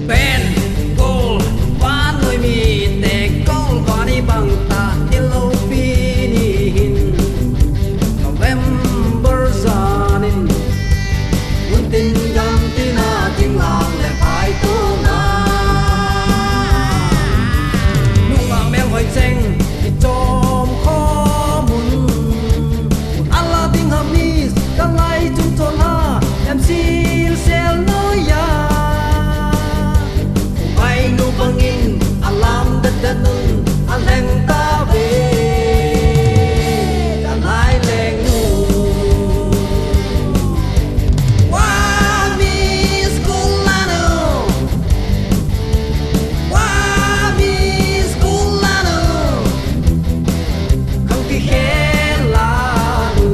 เป็นกูว่าหน่วยมีแต่ก้องก่อนที่บังตาที่เราปีนี้หิน November ซานินวุ่นตินยามที่น่าทิ้งลางและพายตัวมานุ่งวางแมวหอยเซ็งที่จอมข้อมุนอัลลาติ้งฮามีสกันไล่จุดโจลาแอมซีลเซลโนยาnu bangin alam dadanun aleng tabe dalai leng nu wa mi skulano không ki khen la nu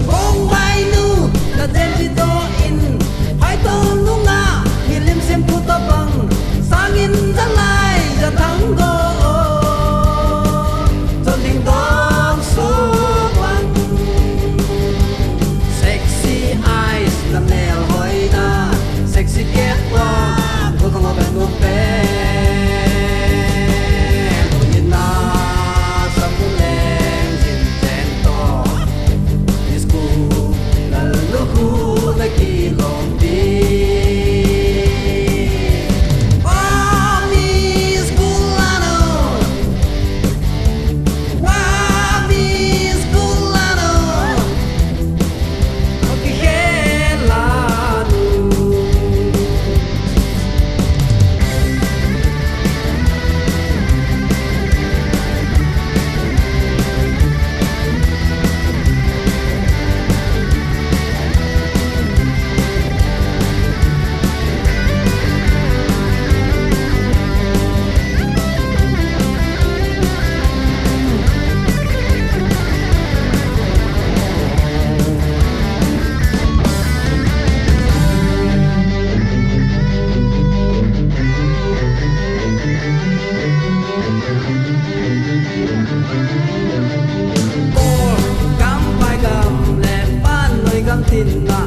bong bai nu da den ti to in hai to nu na xem phu ta bằng sang in ra lại ra thắng go cho tình đón số quanh sexy eyes làm nèo hỏi ta sexy kết qua cô không có bên ngô bé tôi nhìn na sắm muốn lên nhìn chén to disco là lúc khu ta kỳ lòng đi tin na